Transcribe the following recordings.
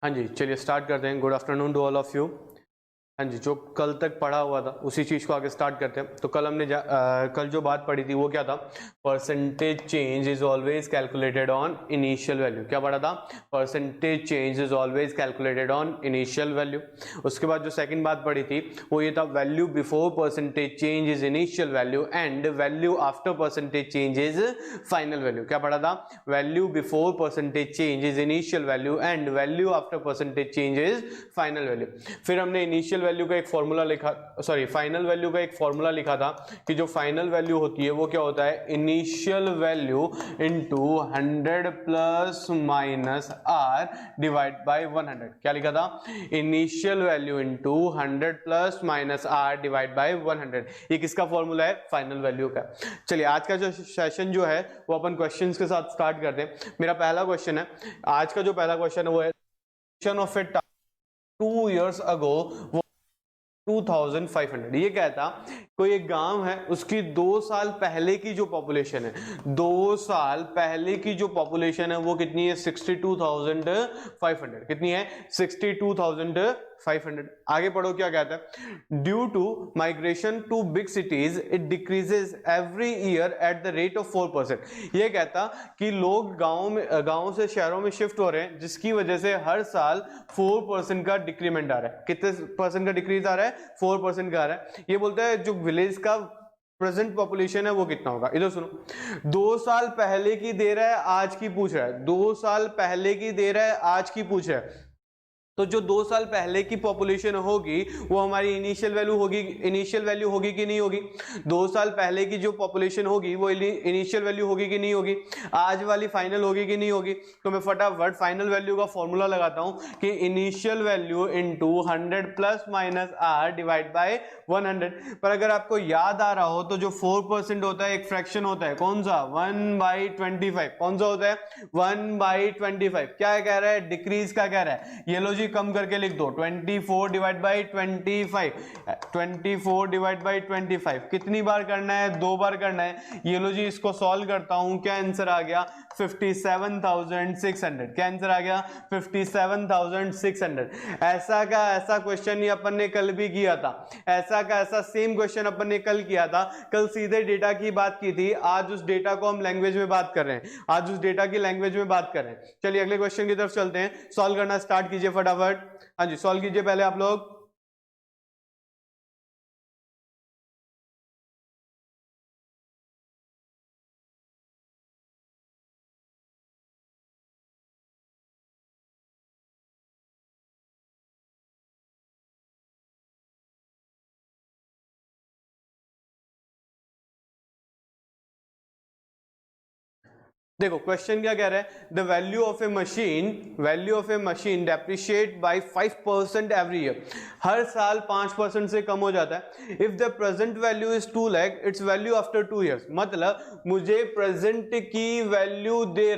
हाँ जी, चलिए स्टार्ट करते हैं। Good afternoon to all of you. हाँ जी, जो कल तक पढ़ा हुआ था उसी चीज़ को आगे स्टार्ट करते हैं। तो कल हमने कल जो बात पढ़ी थी वो क्या था? Percentage change is always calculated on initial value. क्या पढ़ा था? Percentage change is always calculated on initial value. उसके बाद जो सेकंड बात पढ़ी थी वो ये था, value before percentage change is initial value and value after percentage change is final value. क्या पढ़ा था? Value before percentage change is initial value and value after percentage change is final value. फिर हमने इनिशियल वैल्यू का एक formula लिखा, sorry final value का एक फॉर्मूला लिखा था कि जो फाइनल वैल्यू होती है वो क्या होता है? Initial value into 100 plus minus R divide by 100। क्या लिखा था? Initial value into 100 plus minus R divide by 100। ये किसका फॉर्मूला है? फाइनल वैल्यू का। चलिए आज का जो सेशन जो है वो अपन क्वेश्चंस के साथ स्टार्ट करते हैं। मेरा पहला क्वेश्चन है, आज का जो पहला क्वेश्चन है वो है ऑफ ए 2 years ago 2500। ये कहता कोई एक गांव है, उसकी 2 साल पहले की जो पॉपुलेशन है, 2 साल पहले की जो पॉपुलेशन है वो कितनी है? 62,500। कितनी है? 62,500। आगे पढ़ो क्या कहता है? Due to migration to big cities it decreases every year at the rate of 4%। ये कहता कि लोग गांव से शहरों में शिफ्ट हो रहे हैं, जिसकी वजह से हर साल 4% का डिक्रीमेंट आ रहा है। कितने परसेंट का डिक्रीज आ रहा है? 4% का आ रहा है। ये बोलता है जो विलेज का प्रेजेंट पॉपुलेशन है वो कितना होगा। इधर सुनो, 2 साल पहले की दे रहा है, आज की पूछ रहा है। 2 साल पहले की दे रहा है, आज की पूछ रहा है। तो जो 2 साल पहले की पॉपुलेशन होगी वो हमारी इनिशियल वैल्यू होगी कि नहीं होगी? 2 साल पहले की जो पॉपुलेशन होगी वो इनिशियल वैल्यू होगी कि नहीं होगी? आज वाली फाइनल होगी कि नहीं होगी? तो मैं फटाफट फाइनल वैल्यू का फॉर्मूला लगाता हूं कि initial value into 100 plus minus R divide by 100। पर अगर आपको याद आ रहा हो तो जो 4% होता है एक फ्रैक्शन होता है, कौन सा? 1/25। कौन सा होता है? 1/25। क्या कह रहा है? डिक्रीज का कह रहा है। ये लो जी, कम करके लिख दो, 24 डिवाइड बाई 25। 24 डिवाइड बाई 25 कितनी बार करना है? 2 बार करना है। ये लो जी, इसको सॉल्व करता हूं। क्या आंसर आ गया? 57,600। क्या आंसर आ गया? 57,600। ऐसा का ऐसा क्वेश्चन ही अपन ने कल भी किया था। ऐसा का ऐसा सेम क्वेश्चन अपन ने कल किया था। कल सीधे डेटा की बात की थी, आज उस डेटा को हम लैंग्वेज में बात कर रहे हैं। आज उस डेटा की लैंग्वेज में बात कर रहे हैं। चलिए अगले क्वेश्चन की तरफ चलते हैं। सॉल्व करना स्टार्ट कीजिए फटाफट। हाँ जी, सॉल्व कीजिए पहले आप लोग। देखो क्वेश्चन क्या कह रहा है? The value of a machine depreciate by 5% every year. हर साल 5% से कम हो जाता है। If the present value is 2 lakh, it's value after 2 years। मतलब मुझे प्रेजेंट की वैल्यू दे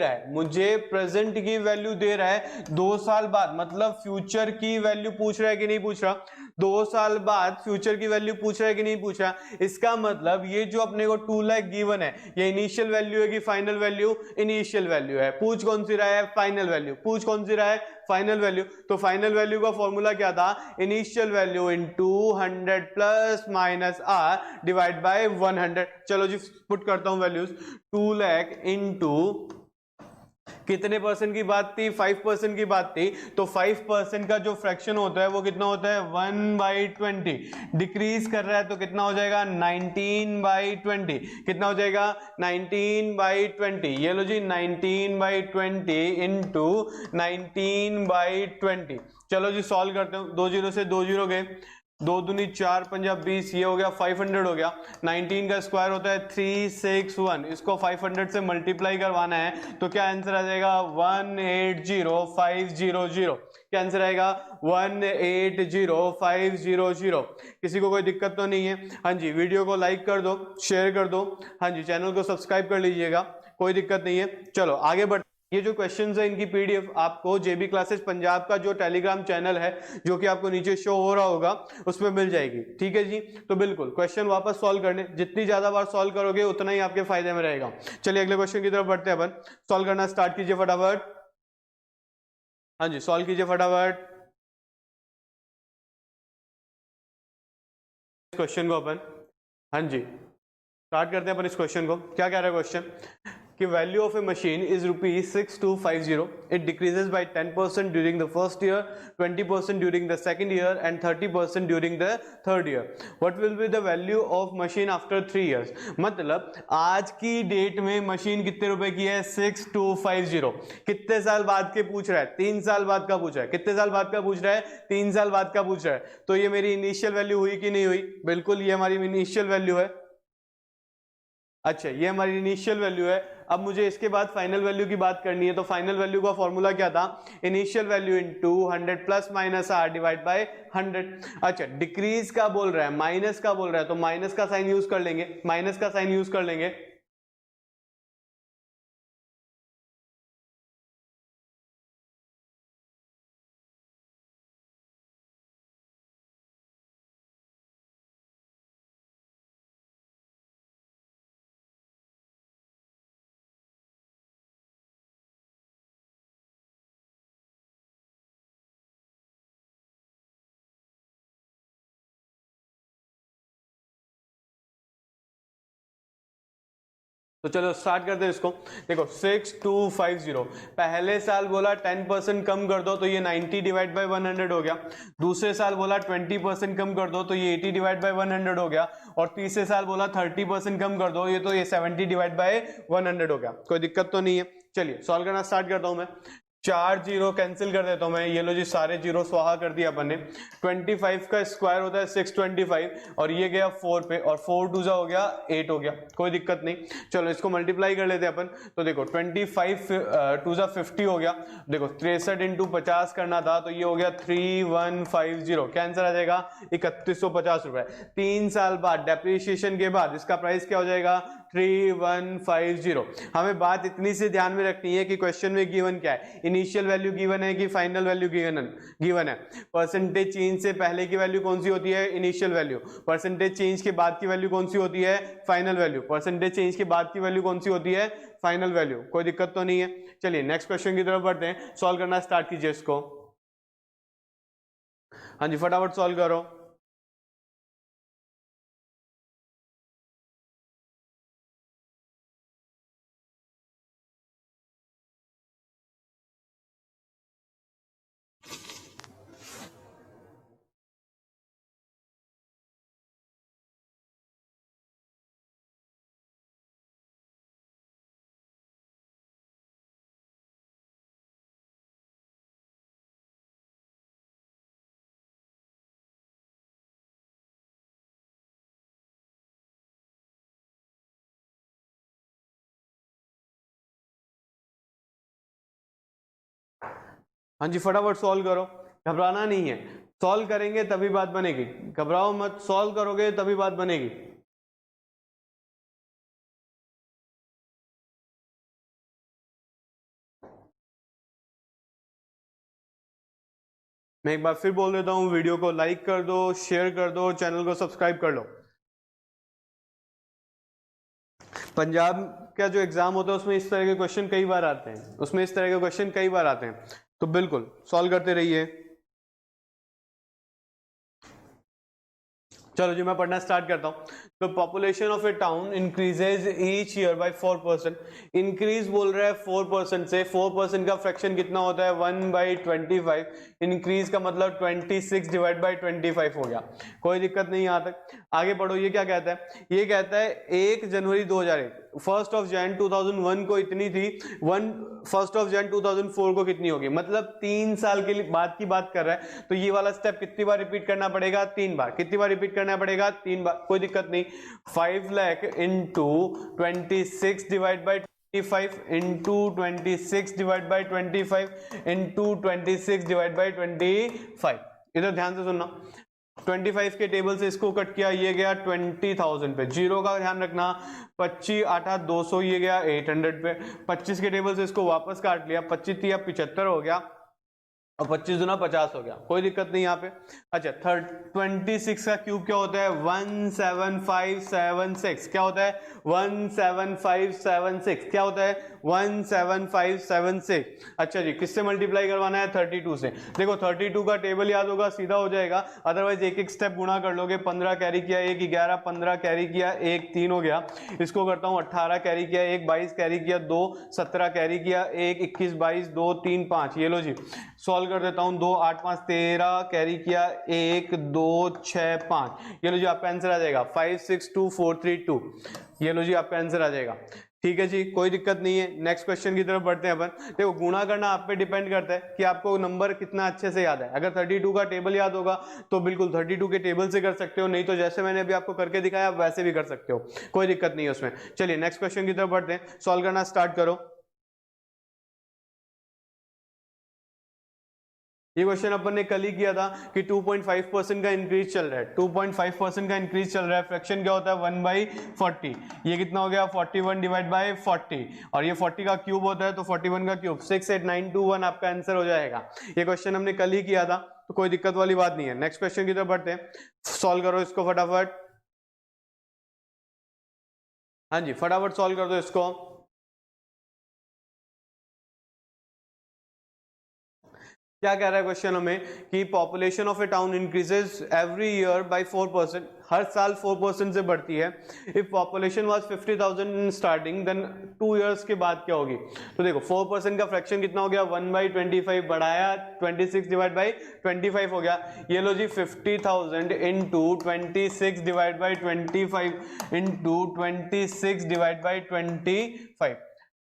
रहा है, 2 साल बाद, मतलब फ्यूचर की वैल्यू पूछ रहा है कि नहीं पूछ रहा? 2 साल बाद फ्यूचर की वैल्यू पूछ रहा है कि नहीं पूछ रहा? इसका मतलब ये जो अपने को 2 लाख गिवन है, ये इनिशियल वैल्यू है कि फाइनल वैल्यू? इनिशियल वैल्यू है। पूछ कौन सी रहा है? Final value. पूछ कौन सी रहा है? Final value. तो फाइनल वैल्यू का फॉर्मूला क्या था? Initial value into 100 plus minus R divide by 100। चलो जी पुट करता हूं वैल्यूज। 2 लाख इनटू कितने परसेंट की बात थी? 5% की बात थी। तो 5% का जो फ्रैक्शन होता है वो कितना होता है? 1/20। डिक्रीज कर रहा है तो कितना हो जाएगा? 19/20। कितना हो जाएगा? 19/20। ये लो जी, 19/20 इंटू 19/20। चलो जी सॉल्व करते हो। 2 0 से 2 0 गए, 2 दूनी 4 पंजा 20, ये हो गया 500 हो गया। 19 का स्क्वायर होता है 361। इसको 500 से मल्टीप्लाई करवाना है तो क्या आंसर आ जाएगा? 180500। क्या आंसर आएगा? 180500। किसी को कोई दिक्कत तो नहीं है? हाँ जी, वीडियो को लाइक कर दो, शेयर कर दो। हाँ जी, चैनल को सब्सक्राइब कर लीजिएगा, कोई दिक्कत नहीं है। चलो आगे बढ़। ये जो क्वेश्चंस है इनकी पीडीएफ आपको जेबी क्लासेस पंजाब का जो टेलीग्राम चैनल है, जो कि आपको नीचे शो हो रहा होगा, उसमें मिल जाएगी। ठीक है जी, तो बिल्कुल क्वेश्चन वापस सॉल्व करने, जितनी ज्यादा बार सॉल्व करोगे उतना ही आपके फायदे में रहेगा। चलिए अगले क्वेश्चन की तरफ बढ़ते हैं अपन। सॉल्व करना स्टार्ट कीजिए फटाफट। हाँ जी सॉल्व कीजिए फटाफट क्वेश्चन को अपन। हाँ जी स्टार्ट करते हैं अपन इस क्वेश्चन को। क्या कह रहा है क्वेश्चन कि value of a machine is ₹6250। It decreases by 10% during the first year, 20% during the second year and 30% during the third year. What will be the value of machine after 3 years. मतलब आज की date में machine कितने रुपए की है 6250। कितने साल बाद के पूछ रहा है 3 साल बाद का पूछ रहा है। कितने साल बाद का पूछ रहा है 3 साल बाद का पूछ रहा है। तो ये मेरी इनिशियल वैल्यू हुई कि नहीं हुई। बिल्कुल ये हमारी इनिशियल वैल्यू है। अच्छा ये हमारी इनिशियल वैल्यू है। अब मुझे इसके बाद फाइनल वैल्यू की बात करनी है। तो फाइनल वैल्यू का फॉर्मूला क्या था initial value into 100 plus minus R divide by 100। अच्छा डिक्रीज का बोल रहा है माइनस का बोल रहा है तो माइनस का साइन यूज कर लेंगे। माइनस का साइन यूज कर लेंगे। तो चलो स्टार्ट करते हैं इसको। देखो 6250 पहले साल बोला 10% कम कर दो तो ये 90 डिवाइड बाय 100 हो गया। दूसरे साल बोला 20% कम कर दो तो ये 80 डिवाइड बाय 100 हो गया। और तीसरे साल बोला 30% कम कर दो ये 70 डिवाइड बाय 100 हो गया। कोई दिक्कत तो नहीं है। चलिए सॉल्व करना स्टार्ट करता हूं मैं। 4 जीरो कैंसिल कर देता हूं मैं। ये लो जी सारे जीरो स्वाहा कर दिया अपन ने। 25 का स्क्वायर होता है 625 और ये गया 4 पे और 4 टू जा हो गया 8 हो गया। कोई दिक्कत नहीं। चलो इसको मल्टीप्लाई कर लेते हैं अपन। तो देखो 25 टू जा 50 हो गया। देखो 63 इंटू 50 करना था तो ये हो गया 3150। क्या आंसर आ जाएगा 3150 रुपए। 3 साल बाद डेप्रिसिएशन के बाद इसका प्राइस क्या हो जाएगा 3150। हमें बात इतनी सी ध्यान में रखनी है कि क्वेश्चन में गिवन क्या है इनिशियल वैल्यू गिवन है कि फाइनल वैल्यू गिवन है। परसेंटेज चेंज से पहले की वैल्यू कौन सी होती है इनिशियल वैल्यू। परसेंटेज चेंज के बाद की वैल्यू कौन सी होती है फाइनल वैल्यू। परसेंटेज चेंज के बाद की वैल्यू कौन सी होती है फाइनल वैल्यू। कोई दिक्कत तो नहीं है। चलिए नेक्स्ट क्वेश्चन की तरफ बढ़ते हैं। सॉल्व करना स्टार्ट कीजिए इसको। हाँ जी फटाफट सॉल्व करो। हाँ जी फटाफट सॉल्व करो। घबराना नहीं है। सॉल्व करेंगे तभी बात बनेगी। घबराओ मत। सॉल्व करोगे तभी बात बनेगी। मैं एक बार फिर बोल देता हूँ वीडियो को लाइक कर दो शेयर कर दो चैनल को सब्सक्राइब कर लो। पंजाब का जो एग्जाम होता है उसमें इस तरह के क्वेश्चन कई बार आते हैं। उसमें इस तरह के क्वेश्चन कई बार आते हैं तो बिल्कुल सॉल्व करते रहिए। चलो जी मैं पढ़ना स्टार्ट करता हूँ। तो population of a town increases each year by 4%। Increase बोल रहा है 4% से। 4% का फ्रैक्शन कितना होता है 1/25। इंक्रीज का मतलब 26 डिवाइड बाय 25 हो गया। कोई दिक्कत नहीं यहाँ तक। आगे बढ़ो। ये क्या कहता है ये कहता है 1 जनवरी 2001 1 जैन 2001 को इतनी थी 1 जैन 2004 को कितनी होगी। मतलब 3 साल के बाद की बात कर रहा है। तो ये वाला स्टेप कितनी बार रिपीट करना पड़ेगा 3 बार। कितनी बार रिपीट करना पड़ेगा 3 बार। कोई दिक्कत नहीं। 5 lakh into 26 divide by 25 into 26 divide by 25 into 26 divide by 25। इधर ध्यान से सुनना। 25 के टेबल से इसको कट किया ये गया 20,000 पे। जीरो का ध्यान रखना 25 8 200 ये गया 800 पे। 25 के टेबल से इसको वापस काट लिया 25 या 75 हो गया और 25 दूना 50 हो गया, कोई दिक्कत नहीं यहाँ पे। अच्छा 26 का क्यूब क्या होता है? 17576। क्या होता है? 17576। क्या होता है? 17576। अच्छा जी, किससे मल्टीप्लाई करवाना है? 32 से। देखो 32 का टेबल याद होगा, सीधा हो जाएगा, अदरवाइज एक एक स्टेप गुणा कर लोगे। 15 कैरी किया 1, 11, 15 कैरी किया 1, 3 हो गया। इसको करता हूँ 18 कैरी किया 1, 22 कैरी किया 2, 17 कैरी किया 1, 21, 22, 2, 3, 5। ये लो जी, सॉल्व कर देता हूं। 2, 8, 5, 13 कैरी किया 1, 2, 6, 5। ये लो जी आपका आंसर आ जाएगा 562432। ये लो जी आपका आंसर आ जाएगा। ठीक है जी, कोई दिक्कत नहीं है। नेक्स्ट क्वेश्चन की तरफ बढ़ते हैं अपन। देखो गुणा करना आप पे डिपेंड करता है कि आपको नंबर कितना अच्छे से याद है। अगर 32 का टेबल याद होगा तो बिल्कुल 32 के टेबल से कर सकते हो, नहीं तो जैसे मैंने अभी आपको करके दिखाया आप वैसे भी कर सकते हो, कोई दिक्कत नहीं है उसमें। चलिए नेक्स्ट क्वेश्चन की तरफ बढ़ते हैं, सॉल्व करना स्टार्ट करो। ये क्वेश्चन अपन ने कल ही किया था कि 2.5% का इंक्रीज चल रहा है, 2.5% का इंक्रीज चल रहा है। फ्रैक्शन क्या होता है? 1/40। ये कितना हो गया? 41 डिवाइड बाय 40, और ये 40 का क्यूब होता है तो 41 का क्यूब 68921 आपका आंसर हो जाएगा। ये क्वेश्चन हमने कल ही किया था, तो कोई दिक्कत वाली बात नहीं है। नेक्स्ट क्वेश्चन की तरफ बढ़ते हैं, सॉल्व करो इसको फटाफट। हाँ जी, फटाफट सॉल्व कर दो इसको। क्या कह रहा है क्वेश्चन हमें कि population of a town increases every year by 4%। हर साल 4% से बढ़ती है। If population was 50,000 in starting, then 2 years के बाद क्या होगी? तो देखो 4% का फ्रैक्शन कितना हो गया? 1/25 बढ़ाया 26 डिवाइड बाई 25 हो गया। ये लो जी 50,000 into 26 divide by 25 into 26 divide by 25।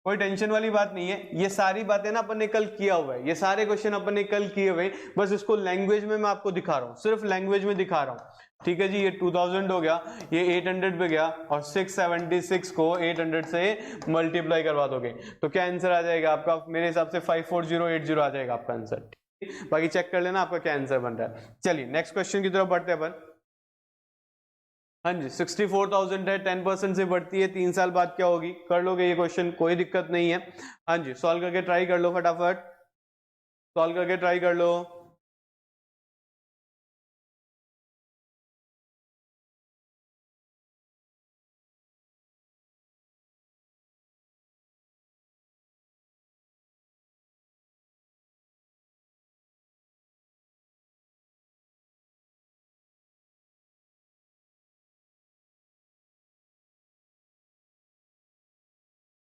कोई टेंशन वाली बात नहीं है, ये सारी बातें ना अपन ने कल किया हुआ है, ये सारे क्वेश्चन अपन ने कल किए हुए, बस इसको लैंग्वेज में मैं आपको दिखा रहा हूँ, सिर्फ लैंग्वेज में दिखा रहा हूँ। ठीक है जी, ये 2000 हो गया, ये 800 पे गया, और 676 को 800 से मल्टीप्लाई करवा दोगे तो क्या आंसर आ जाएगा आपका? मेरे हिसाब से 54080 आ जाएगा आपका आंसर। बाकी चेक कर लेना आपका क्या आंसर बन रहा है। चलिए नेक्स्ट क्वेश्चन की तरफ बढ़ते हैं अपन। हाँ जी, 64,000 है, 10% से बढ़ती है, 3 साल बाद क्या होगी? कर लोगे ये क्वेश्चन, कोई दिक्कत नहीं है। हाँ जी, सॉल्व करके ट्राई कर लो फटाफट, सॉल्व करके ट्राई कर लो।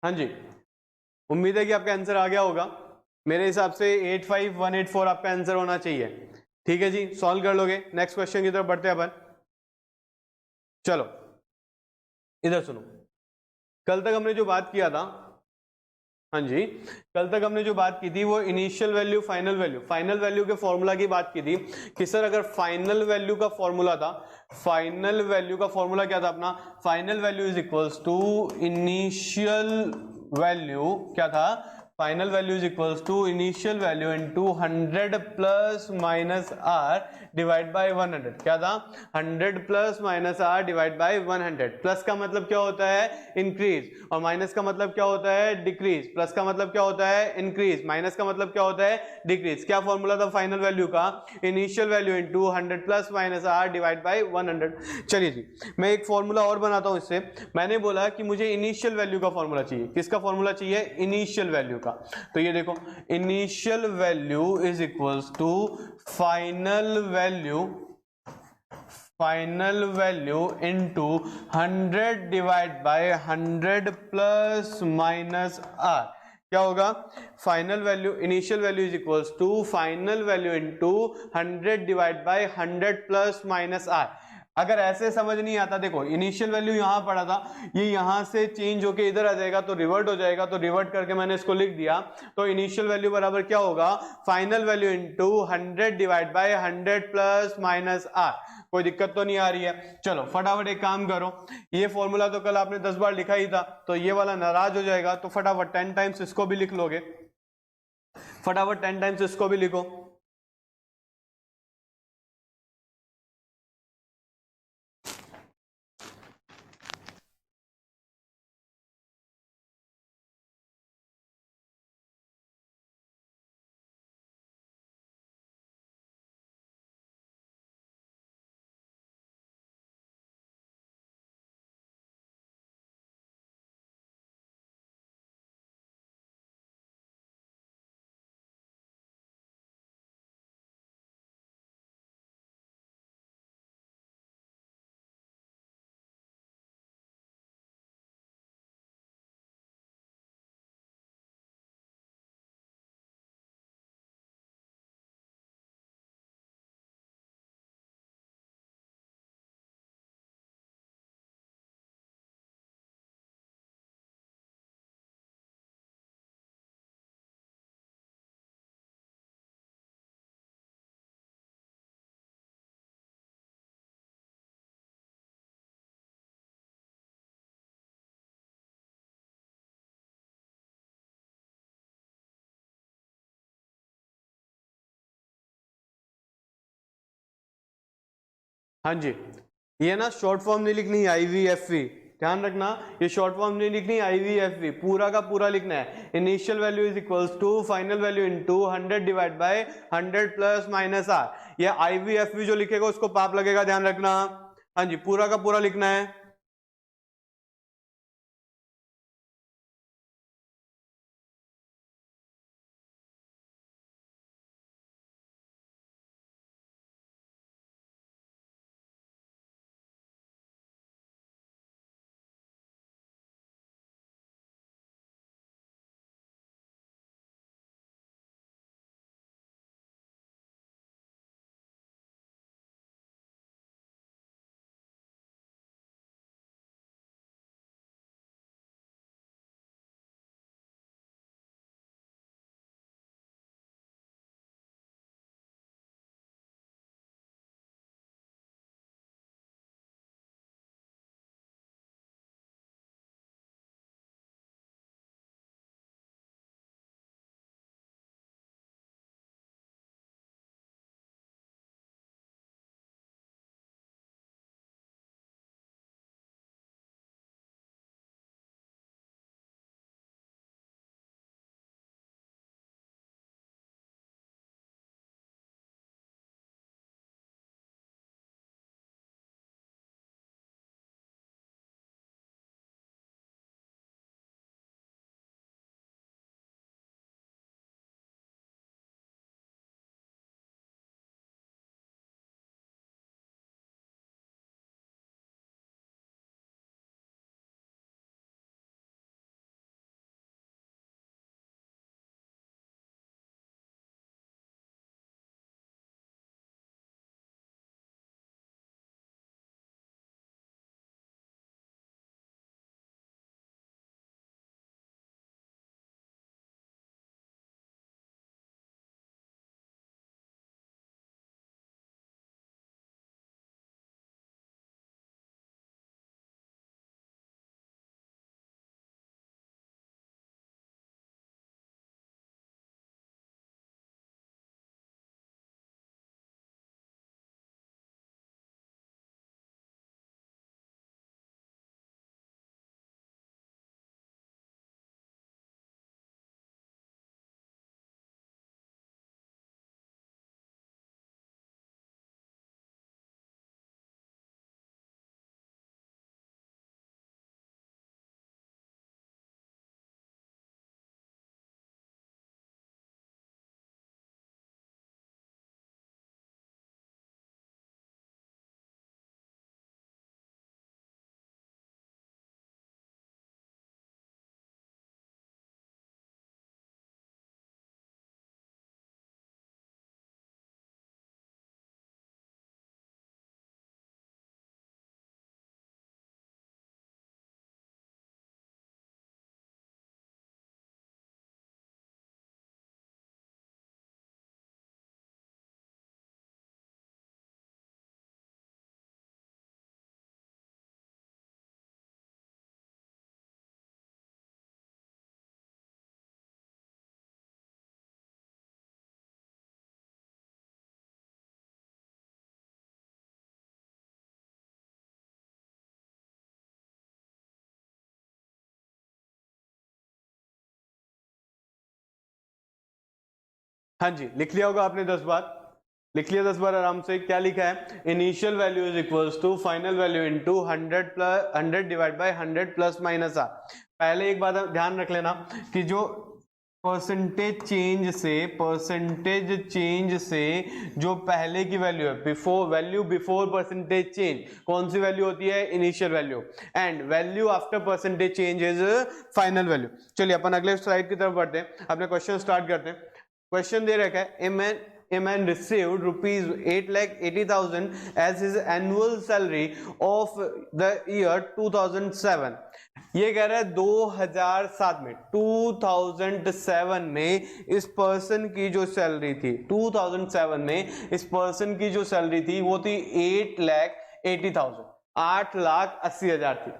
हाँ जी, उम्मीद है कि आपका आंसर आ गया होगा। मेरे हिसाब से 85184 आपका आंसर होना चाहिए। ठीक है जी, सॉल्व कर लोगे। नेक्स्ट क्वेश्चन की तरफ बढ़ते हैं अपन। चलो इधर सुनो, कल तक हमने जो बात किया था, हाँ जी, कल तक हमने जो बात की थी वो इनिशियल वैल्यू फाइनल वैल्यू के फॉर्मूला की बात की थी कि सर अगर फाइनल वैल्यू का फॉर्मूला था, फाइनल वैल्यू का फॉर्मूला क्या था अपना? Final value is equals to initial value, क्या था? Final value is equals to initial value into 100 plus minus R divide by 100। क्या था? 100 plus minus R divide by 100। Plus का मतलब क्या होता है? इंक्रीज, और माइनस का मतलब क्या होता है? डिक्रीज। प्लस का मतलब क्या होता है? इंक्रीज, माइनस का मतलब क्या होता है? डिक्रीज। क्या फॉर्मूला था फाइनल वैल्यू का? Initial value into 100 plus minus R divide by 100। चलिए जी, मैं एक फॉर्मूला और बनाता हूं इससे। मैंने बोला कि मुझे इनिशियल वैल्यू का फॉर्मूला चाहिए। किसका फॉर्मूला चाहिए? इनिशियल वैल्यू का। तो ये देखो, initial value is equals to final value into 100 divide by 100 plus minus R. क्या होगा? Final value, initial value is equals to final value into 100 divide by 100 plus minus R. अगर ऐसे समझ नहीं आता, देखो इनिशियल वैल्यू यहां पड़ा था, ये यहां से चेंज होके इधर आ जाएगा तो रिवर्ट हो जाएगा, तो रिवर्ट करके मैंने इसको लिख दिया। तो इनिशियल वैल्यू बराबर क्या होगा? Final value into 100 divide by 100 plus minus R. कोई दिक्कत तो नहीं आ रही है? चलो फटाफट एक काम करो, ये फॉर्मूला तो कल आपने 10 बार लिखा ही था, तो ये वाला नाराज हो जाएगा, तो फटाफट 10 टाइम्स इसको भी लिख लोगे, फटाफट 10 टाइम्स इसको भी लिखो। हाँ जी, ये ना शॉर्ट फॉर्म नहीं लिखनी IVFV, ध्यान रखना, ये शॉर्ट फॉर्म नहीं लिखनी IVFV, पूरा का पूरा लिखना है। Initial value is equals to final value into 100 divide by 100 plus minus R. ये IVFV जो लिखेगा उसको पाप लगेगा, ध्यान रखना। हाँ जी, पूरा का पूरा लिखना है। हाँ जी, लिख लिया होगा आपने 10 बार, लिख लिया 10 बार आराम से। क्या लिखा है? Initial value is equals to final value into 100 plus 100 divide by 100 plus minus R. पहले एक बात ध्यान रख लेना कि जो परसेंटेज चेंज से जो पहले की वैल्यू है, बिफोर परसेंटेज चेंज, कौन सी वैल्यू होती है? Initial value. And value after percentage change is final value. चलिए अपन अगले स्लाइड की तरफ बढ़ते हैं, अपने क्वेश्चन स्टार्ट करते हैं। क्वेश्चन दे रखा है, a man received rupees 8,80,000 as his annual salary of the year 2007। ये कह रहा है 2007 में, 2007 में इस पर्सन की जो सैलरी थी, 2007 में इस पर्सन की जो सैलरी थी वो थी 8,80,000, 8,80,000 थी।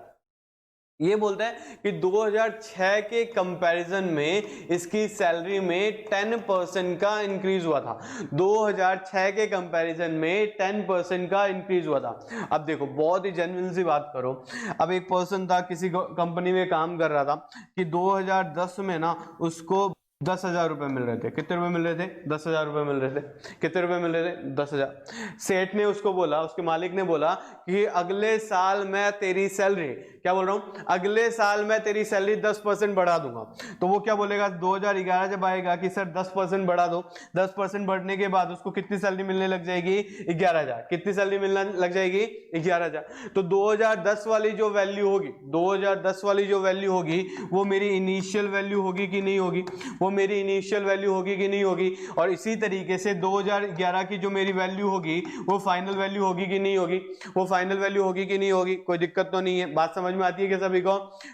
ये बोलता है कि 2006 के कंपैरिजन में इसकी सैलरी में 10% का इंक्रीज हुआ था। 2006 के कंपैरिजन में 10% का इंक्रीज हुआ था। अब देखो बहुत ही जेन्युइन सी बात करो, अब एक पर्सन था किसी कंपनी में काम कर रहा था कि 2010 में ना उसको 10,000 रुपए मिल रहे थे। कितने रुपए मिल रहे थे? 10,000 रुपए मिल रहे थे। कितने रुपए मिल रहे थे? 10,000। सेठ ने उसको बोला, उसके मालिक ने बोला कि अगले साल मैं तेरी सैलरी, क्या बोल रहा हूं, अगले साल मैं तेरी सैलरी 10% बढ़ा दूंगा। तो वो क्या बोलेगा? 2011 जब आएगा कि सर 10% बढ़ा दो, 10% बढ़ने के बाद उसको कितनी सैलरी मिलने लग जाएगी? 11,000। कितनी सैलरी मिलने लग जाएगी? 11,000। तो 2010 वाली जो वैल्यू होगी, 2010 वाली जो वैल्यू होगी वो मेरी इनिशियल वैल्यू होगी कि नहीं होगी? वो मेरी इनिशियल वैल्यू होगी कि नहीं होगी? और इसी तरीके से 2011 की जो मेरी वैल्यू होगी वो फाइनल वैल्यू होगी कि नहीं होगी? वो फाइनल वैल्यू होगी कि नहीं होगी? कोई दिक्कत तो नहीं है, बात समझ में आती है क्या सभी को?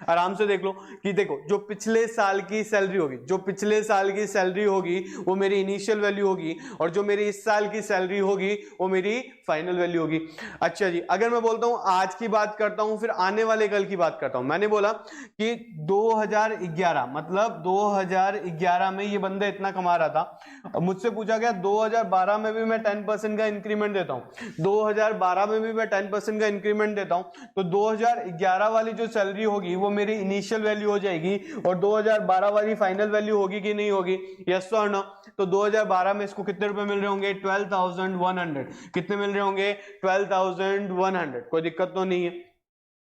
आराम से देख लो कि देखो जो पिछले साल की सैलरी होगी, जो पिछले साल की सैलरी होगी वो मेरी इनिशियल वैल्यू होगी, और जो मेरी इस साल की सैलरी होगी वो मेरी फाइनल वैल्यू होगी। अच्छा जी, अगर मैं बोलता हूं आज की बात करता हूं, फिर आने वाले कल की बात करता हूं। मैंने बोला कि 2011 मतलब 2011 में ये बंदा इतना कमा रहा था। मुझसे पूछा गया 2012 में भी मैं 10% का इंक्रीमेंट देता हूं, 2012 में भी मैं 10% का इंक्रीमेंट देता हूं, तो 2011 वाली जो सैलरी होगी वो मेरी इनिशियल वैल्यू हो जाएगी, और 2012 वाली फाइनल वैल्यू होगी कि नहीं होगी? यस और नो? तो 2012 में इसको कितने रुपए मिल रहे होंगे? 12,100। कितने मिल रहे होंगे? 12,100। कोई दिक्कत तो नहीं है।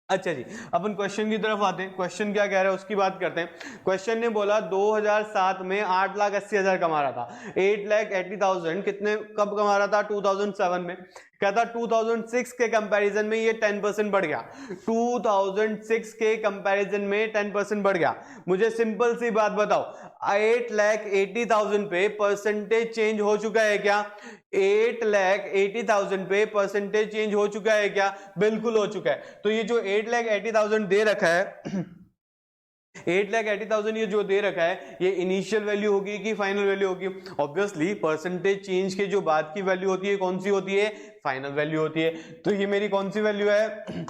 अच्छा जी, अपन क्वेश्चन की तरफ आते हैं। क्वेश्चन क्या कह रहा है उसकी बात करते हैं। क्वेश्चन ने बोला 2007 में 8,80,000 कमा रहा था। 8,80,000 कितने कब कमा रहा था? 2007 में। कहता 2006 के कंपैरिजन में ये 10% बढ़ गया। 2006 के कंपैरिजन में 10% बढ़ गया। मुझे सिंपल सी बात बताओ, 8,80,000 पे परसेंटेज चेंज हो चुका है क्या? 8,80,000 पे परसेंटेज चेंज हो चुका है क्या? बिल्कुल हो चुका है। तो ये जो 8,80,000 दे रखा है 8,80,000 ये जो दे रखा है, ये इनिशियल वैल्यू होगी कि फाइनल वैल्यू होगी? ऑब्वियसली परसेंटेज चेंज के जो बाद की वैल्यू होती है कौन सी होती है? फाइनल वैल्यू होती है। तो ये मेरी कौन सी वैल्यू है?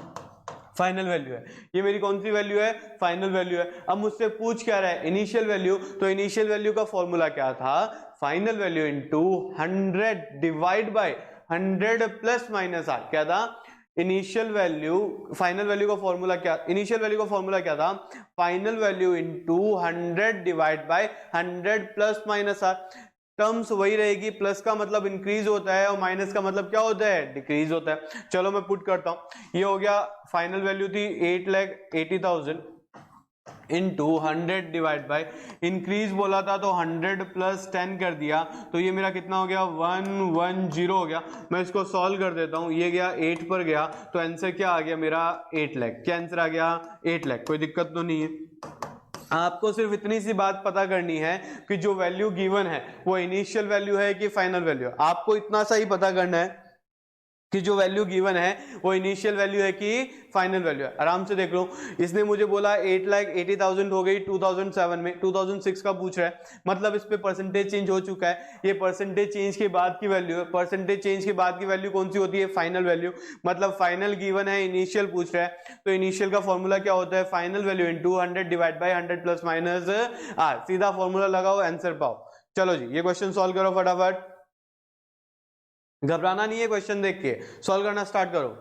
फाइनल वैल्यू है। ये मेरी कौन सी वैल्यू है? फाइनल वैल्यू है। अब मुझसे पूछ क्या रहा है? Initial value. तो इनिशियल वैल्यू का फॉर्मूला क्या था? Final value into 100 divide by 100 plus minus R. क्या था? इनिशियल वैल्यू, फाइनल वैल्यू का फॉर्मूला क्या? इनिशियल वैल्यू का फॉर्मूला क्या था? Final value into 100 divide by 100 plus minus R. Terms वही रहेगी, प्लस का मतलब इंक्रीज होता है और माइनस का मतलब क्या होता है? डिक्रीज होता है। चलो मैं पुट करता हूं। ये हो गया, फाइनल वैल्यू थी 8,80,000 इंटू 100 डिवाइड बाय, इंक्रीज बोला था तो 100 प्लस 10 कर दिया, तो ये मेरा कितना हो गया? 110 हो गया। मैं इसको सॉल्व कर देता हूं। ये गया 8 पर गया, तो आंसर क्या आ गया मेरा? 8 लाख। क्या आंसर आ गया? 8 लाख। कोई दिक्कत तो नहीं है। आपको सिर्फ इतनी सी बात पता करनी है कि जो वैल्यू गिवन है वो इनिशियल वैल्यू है कि फाइनल वैल्यू है। आपको इतना सा ही पता करना है कि जो वैल्यू गिवन है वो इनिशियल वैल्यू है कि फाइनल वैल्यू है। आराम से देख लो, इसने मुझे बोला 8,80,000 हो गई 2007 में, 2006 का पूछ रहा है, मतलब इस पे परसेंटेज चेंज हो चुका है। ये परसेंटेज चेंज के बाद की वैल्यू है। परसेंटेज चेंज के बाद की वैल्यू कौन सी होती है? Final value. मतलब फाइनल गिवन है, इनिशियल पूछ रहा है, तो इनिशियल का फॉर्मूला क्या होता है? Final value into 100 divide by 100 plus minus R. सीधा फॉर्मूला लगाओ, आंसर पाओ। चलो जी, ये क्वेश्चन सॉल्व करो फटाफट। घबराना नहीं है, क्वेश्चन देख के सॉल्व करना स्टार्ट करो।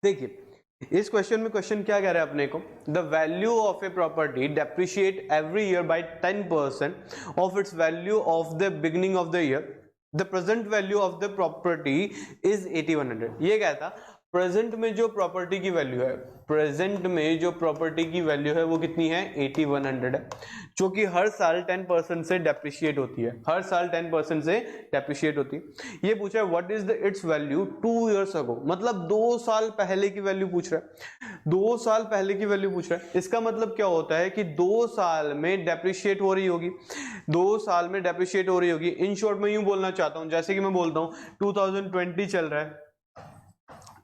देखिए इस क्वेश्चन में क्वेश्चन क्या कह रहा है अपने को, the value of a property depreciate every year by 10% of its value of the beginning of the year, the present value of the property is 8100। ये क्या था, प्रेजेंट में जो प्रॉपर्टी की वैल्यू है, प्रेजेंट में जो प्रॉपर्टी की वैल्यू है वो कितनी है, 8100 है, जो कि हर साल 10% से डेप्रिशिएट होती है, हर साल 10% से डेप्रिशिएट होती है। ये पूछा है what is the it's value 2 years ago, मतलब 2 साल पहले की वैल्यू पूछ रहा है, 2 साल पहले की वैल्यू पूछ रहा है। इसका मतलब क्या होता है कि 2 साल में डेप्रिशिएट हो रही होगी, 2 साल में डेप्रिशिएट हो रही होगी। इन शॉर्ट में यूं बोलना चाहता हूं, जैसे कि मैं बोलता हूं 2020 चल रहा है,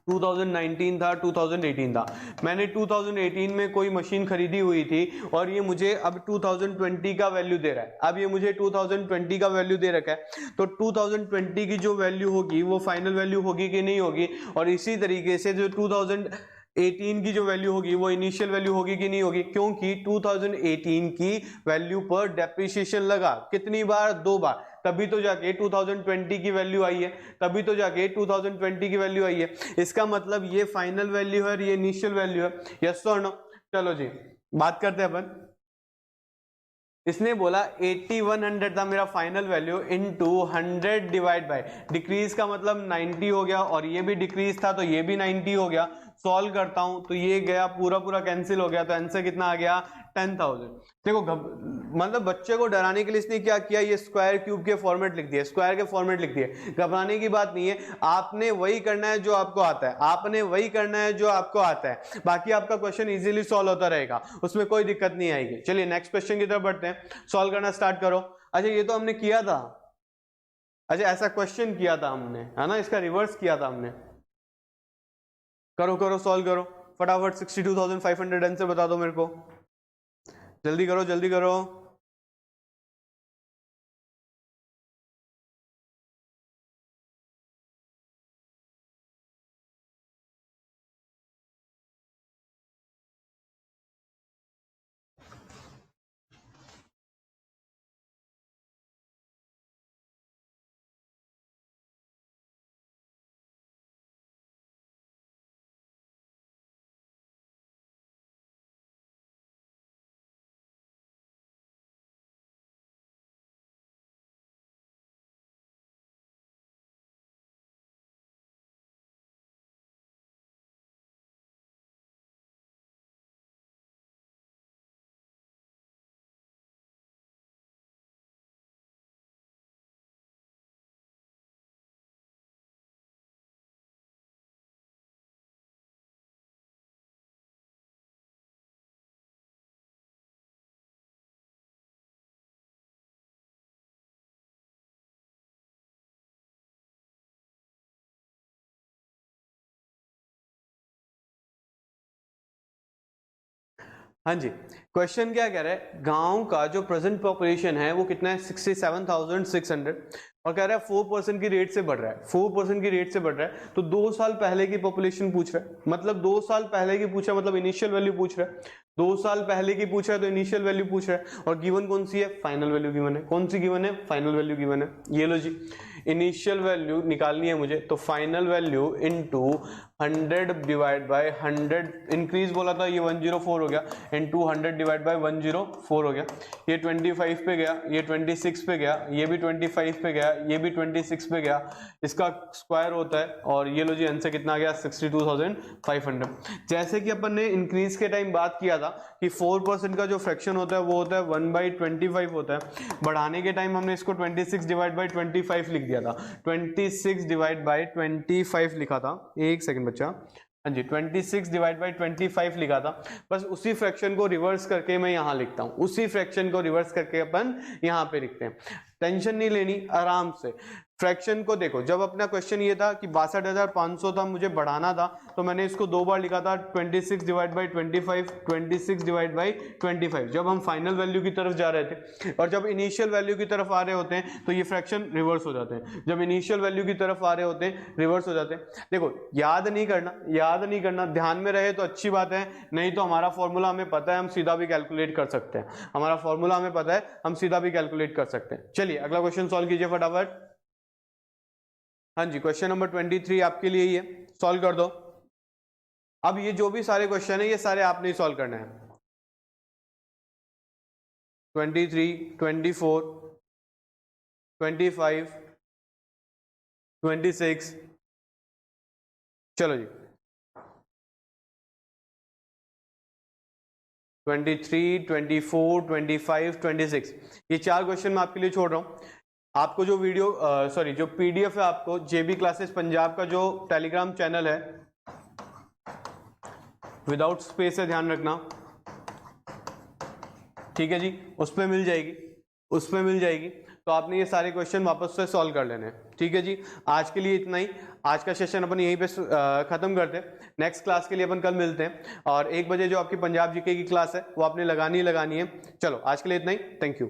2019 था, 2018 था, मैंने 2018 में कोई मशीन खरीदी हुई थी और ये मुझे अब 2020 का वैल्यू दे रहा है, अब ये मुझे 2020 का वैल्यू दे रखा है, तो 2020 की जो वैल्यू होगी वो फाइनल वैल्यू होगी कि नहीं होगी, और इसी तरीके से जो 2018 की जो वैल्यू होगी वो इनिशियल वैल्यू होगी कि नहीं होगी, क्योंकि 2018 की वैल्यू पर डेप्रिसिएशन लगा कितनी बार, 2 बार, तभी तो जाके 2020 की वैल्यू आई है, तभी तो जाके 2020 की वैल्यू आई है। इसका मतलब ये फाइनल वैल्यू है और ये इनिशियल वैल्यू है, यस और नो। चलो जी बात करते हैं अपन। इसने बोला 8100 था मेरा final value into 100 divide bye, decrease का मतलब 90 हो गया और ये भी डिक्रीज था तो ये भी 90 हो गया। सॉल्व करता हूं तो ये गया पूरा पूरा कैंसिल हो गया, तो आंसर कितना आ गया, 10,000। देखो मतलब बच्चे को डराने के लिए इसने क्या किया, ये स्क्वायर क्यूब के फॉर्मेट लिख दिया, स्क्वायर के फॉर्मेट लिख दिए। घबराने की बात नहीं है, आपने वही करना है जो आपको आता है, आपने वही करना है जो आपको आता है, बाकी आपका क्वेश्चन इजीली सॉल्व होता रहेगा, उसमें कोई दिक्कत नहीं आएगी। चलिए नेक्स्ट क्वेश्चन की तरफ बढ़ते हैं, सॉल्व करना स्टार्ट करो। अच्छा ये तो हमने किया था, अच्छा ऐसा क्वेश्चन किया था हमने, है ना, इसका रिवर्स किया था हमने। करो करो सॉल्व करो फटाफट, 62,500 आंसर बता दो मेरे को, जल्दी करो जल्दी करो। हाँ जी, क्वेश्चन क्या कह रहा है, गांव का जो प्रेजेंट पॉपुलेशन है वो कितना है, 67,600, और कह रहा है 4% की रेट से बढ़ रहा है, 4% की रेट से बढ़ रहा है। तो 2 साल पहले की पॉपुलेशन पूछ रहा है, मतलब 2 साल पहले की पूछा, मतलब इनिशियल वैल्यू पूछ रहा है, 2 साल पहले की पूछा है तो इनिशियल वैल्यू पूछ रहा है, और गिवन कौन सी है, फाइनल वैल्यू गिवन है। कौन सी गिवन है, फाइनल वैल्यू गिवन है। ये लो जी, इनिशियल वैल्यू निकालनी है मुझे, तो final value into 100 divide by 100, increase बोला था ये 104 हो गया, इनटू 100 डिवाइड बाय 104 हो गया। ये 25 पे गया, ये 26 पे गया, ये भी 25 पे गया, ये भी 26 पे गया, इसका स्क्वायर होता है, और ये लो जी आंसर कितना आ गया, 62,500। जैसे कि अपन ने इंक्रीज के टाइम बात किया था कि 4% का जो फ्रैक्शन होता है वो होता है 1/25 होता है, बढ़ाने के टाइम हमने इसको 26 डिवाइड बाय 25 लिख दिया था, 26 डिवाइड बाय 25 लिखा था, एक सेकंड बच्चा, हाँ जी 26 डिवाइड बाय 25 लिखा था। बस उसी फ्रैक्शन को रिवर्स करके मैं यहां लिखता हूं, उसी फ्रैक्शन को रिवर्स करके अपन यहां पे लिखते हैं, टेंशन नहीं लेनी, आराम से। फ्रैक्शन को देखो, जब अपना क्वेश्चन ये था कि 62,500 था, मुझे बढ़ाना था, तो मैंने इसको 2 बार लिखा था, 26 डिवाइड बाई 25, 26 डिवाइड बाई 25, जब हम फाइनल वैल्यू की तरफ जा रहे थे। और जब इनिशियल वैल्यू की तरफ आ रहे होते हैं तो ये फ्रैक्शन रिवर्स हो जाते हैं, जब इनिशियल वैल्यू की तरफ आ रहे होते हैं रिवर्स हो जाते हैं। देखो याद नहीं करना, याद नहीं करना, ध्यान में रहे तो अच्छी बात है, नहीं तो हमारा फॉर्मूला हमें पता है, हम सीधा भी कैलकुलेट कर सकते हैं, हमारा फॉर्मूला हमें पता है, हम सीधा भी कैलकुलेट कर सकते हैं। चलिए अगला क्वेश्चन सॉल्व कीजिए फटाफट। हाँ जी क्वेश्चन नंबर 23 आपके लिए ही है, सॉल्व कर दो। अब ये जो भी सारे क्वेश्चन है ये सारे आपने ही सॉल्व करने हैं। 23, 24, 25, 26, चलो जी 23, 24, 25, 26, ये 4 क्वेश्चन मैं आपके लिए छोड़ रहा हूं। आपको जो वीडियो सॉरी जो पीडीएफ है, आपको जेबी क्लासेस पंजाब का जो टेलीग्राम चैनल है, विदाउट स्पेस है, ध्यान रखना, ठीक है जी, उस पर मिल जाएगी, उस पर मिल जाएगी। तो आपने ये सारे क्वेश्चन वापस से सॉल्व कर लेने हैं, ठीक है जी। आज के लिए इतना ही, आज का सेशन अपन यहीं पे खत्म करते हैं। नेक्स्ट क्लास के लिए अपन कल मिलते हैं, और 1 बजे जो आपकी पंजाब जीके की क्लास है वो आपने लगानी ही लगानी है। चलो आज के लिए इतना ही, थैंक यू।